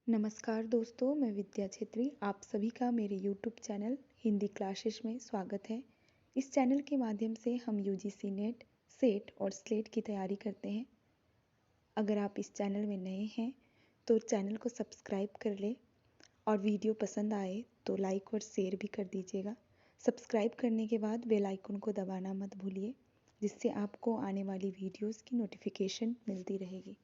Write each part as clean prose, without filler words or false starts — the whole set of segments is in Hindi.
नमस्कार दोस्तों, मैं विद्या छेत्री। आप सभी का मेरे YouTube चैनल हिंदी क्लासेस में स्वागत है। इस चैनल के माध्यम से हम यूजीसी नेट, सेट और स्लेट की तैयारी करते हैं। अगर आप इस चैनल में नए हैं तो चैनल को सब्सक्राइब कर लें और वीडियो पसंद आए तो लाइक और शेयर भी कर दीजिएगा। सब्सक्राइब करने के बाद बेल आइकन को दबाना मत भूलिए, जिससे आपको आने वाली वीडियोज़ की नोटिफिकेशन मिलती रहेगी।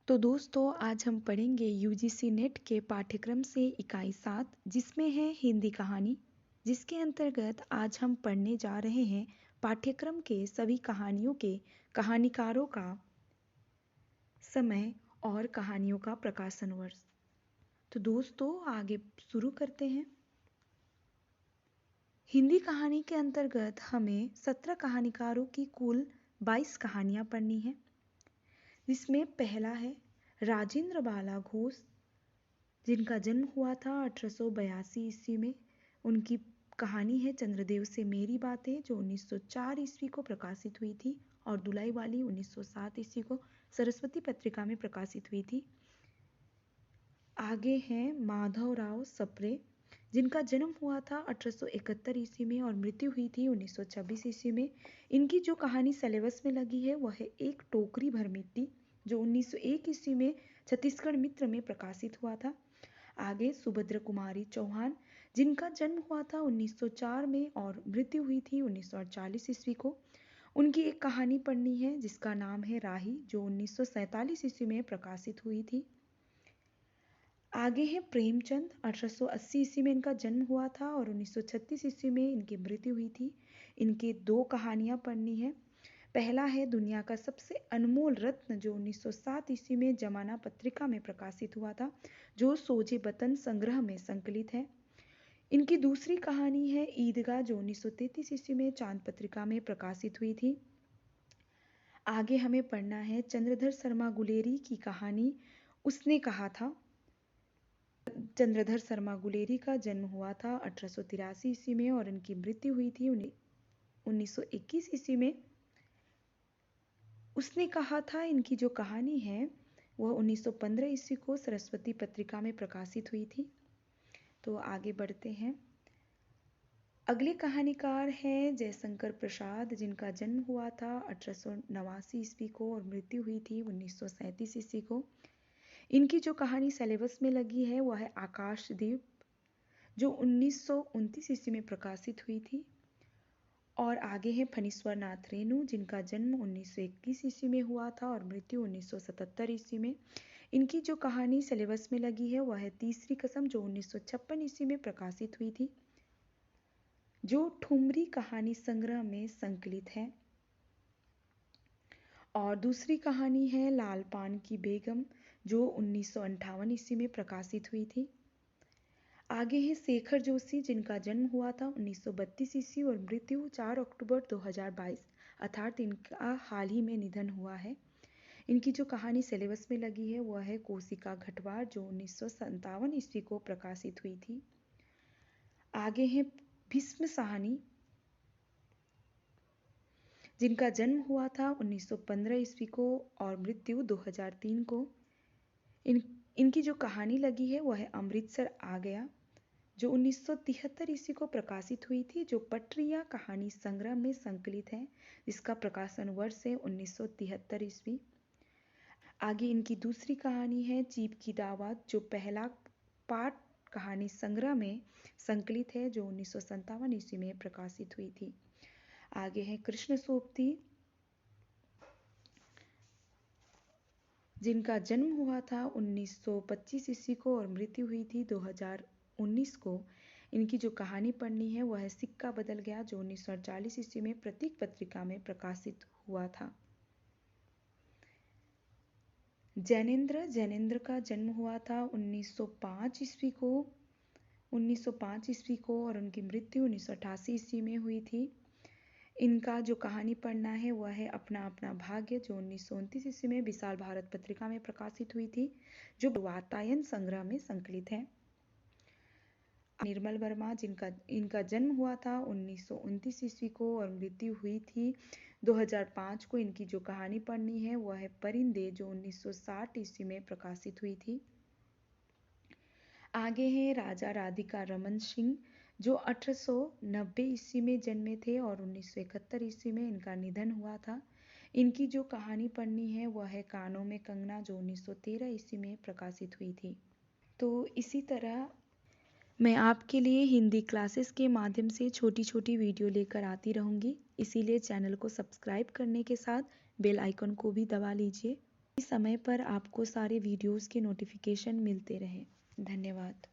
तो दोस्तों, आज हम पढ़ेंगे यूजीसी नेट के पाठ्यक्रम से इकाई 7, जिसमें है हिंदी कहानी, जिसके अंतर्गत आज हम पढ़ने जा रहे हैं पाठ्यक्रम के सभी कहानियों के कहानीकारों का समय और कहानियों का प्रकाशन वर्ष। तो दोस्तों, आगे शुरू करते हैं। हिंदी कहानी के अंतर्गत हमें 17 कहानीकारों की कुल 22 कहानियाँ पढ़नी हैं, जिसमें पहला है राजेंद्र बाला घोष, जिनका जन्म हुआ था 1882 ईस्वी में। उनकी कहानी है चंद्रदेव से मेरी बातें, जो 1904 ईस्वी को प्रकाशित हुई थी, और दुलाई वाली 1907 ईस्वी को सरस्वती पत्रिका में प्रकाशित हुई थी। आगे हैं माधवराव सप्रे, जिनका जन्म हुआ था 1871 ईस्वी में और मृत्यु हुई थी 1926 ईस्वी में। इनकी जो कहानी सिलेबस में लगी है वह है एक टोकरी भर मिट्टी, जो 1901 ईस्वी में छत्तीसगढ़ मित्र में प्रकाशित हुआ था। आगे सुभद्रा कुमारी चौहान, जिनका जन्म हुआ था 1904 में और मृत्यु हुई थी 1948 ईस्वी को। उनकी एक कहानी पढ़नी है जिसका नाम है राही, जो 1947 ईस्वी में प्रकाशित हुई थी। आगे है प्रेमचंद, 1880 ईस्वी में इनका जन्म हुआ था और 1936 ईस्वी में इनकी मृत्यु हुई थी। इनकी दो कहानियां पढ़नी है। पहला है दुनिया का सबसे अनमोल रत्न, जो 1907 ईस्वी में जमाना पत्रिका में प्रकाशित हुआ था, जो सोजे बतन संग्रह में संकलित है। इनकी दूसरी कहानी है ईदगाह, जो 1933 ईस्वी में चांद पत्रिका में प्रकाशित हुई थी। आगे हमें पढ़ना है चंद्रधर शर्मा गुलेरी की कहानी उसने कहा था। चंद्रधर शर्मा गुलेरी का जन्म हुआ था 1883 ईस्वी में और इनकी मृत्यु हुई थी 1921 ईस्वी में। उसने कहा था, इनकी जो कहानी है वह 1915 ईस्वी को सरस्वती पत्रिका में प्रकाशित हुई थी। तो आगे बढ़ते हैं। अगले कहानीकार हैं जयशंकर प्रसाद, जिनका जन्म हुआ था 1889 ईस्वी को और मृत्यु हुई थी 1937 ईस्वी को। इनकी जो कहानी सिलेबस में लगी है वह है आकाशदीप, जो 1929 ईस्वी में प्रकाशित हुई थी। और आगे है फणीश्वर नाथ रेणु, जिनका जन्म 1921 ईस्वी में हुआ था और मृत्यु 1977 ईस्वी में। इनकी जो कहानी सिलेबस में लगी है वह है तीसरी कसम, जो 1956 ईस्वी में प्रकाशित हुई थी, जो ठुमरी कहानी संग्रह में संकलित है। और दूसरी कहानी है लाल पान की बेगम, जो 1958 ईस्वी में प्रकाशित हुई थी। आगे है शेखर जोशी, जिनका जन्म हुआ था 1932 ईस्वी और मृत्यु 4 अक्टूबर 2022, अर्थात इनका हाल ही में निधन हुआ है। इनकी जो कहानी सिलेबस में लगी है वह है कोशिका घटवार, जो 1957 ईस्वी को प्रकाशित हुई थी। आगे है भीष्म साहनी, जिनका जन्म हुआ था 1915 ईस्वी को और मृत्यु 2003 को। इनकी जो कहानी लगी है वह है अमृतसर आ गया, जो 1973 ईस्वी को प्रकाशित हुई थी, जो पटरिया कहानी संग्रह में संकलित है, जिसका प्रकाशन वर्ष है 1973 ईस्वी। आगे इनकी दूसरी कहानी है चीप की दावत, जो पहला पाठ कहानी संग्रह में संकलित है, जो 1957 ईस्वी में प्रकाशित हुई थी। आगे है कृष्ण सोबती, जिनका जन्म हुआ था 1925 ईस्वी को और मृत्यु हुई थी 2019 को। इनकी जो कहानी पढ़नी है वह है सिक्का बदल गया, जो 1948 ईस्वी में प्रतीक पत्रिका में प्रकाशित हुआ था। जैनेन्द्र का जन्म हुआ था 1905 ईस्वी को और उनकी मृत्यु 1988 ईस्वी में हुई थी। इनका जो कहानी पढ़ना है वह है अपना अपना भाग्य, जो 1929 ईस्वी में विशाल भारत पत्रिका में प्रकाशित हुई थी, जो वातायन संग्रह में संकलित है। निर्मल वर्मा, इनका जन्म हुआ था 1929 ईस्वी को और मृत्यु हुई थी 2005 को। इनकी जो कहानी पढ़नी है वह है परिंदे, जो 1960 ईस्वी में प्रकाशित हुई थी। आगे हैं राजा राधिका रमन सिंह, जो 1890 ईस्वी में जन्मे थे और 1971 ईस्वी में इनका निधन हुआ था। इनकी जो कहानी पढ़नी है वह है कानों में कंगना, जो 1913 ईस्वी में प्रकाशित हुई थी। तो इसी तरह मैं आपके लिए हिंदी क्लासेस के माध्यम से छोटी छोटी वीडियो लेकर आती रहूँगी, इसीलिए चैनल को सब्सक्राइब करने के साथ बेल आइकन को भी दबा लीजिए। इस समय पर आपको सारे वीडियोस के नोटिफिकेशन मिलते रहें। धन्यवाद।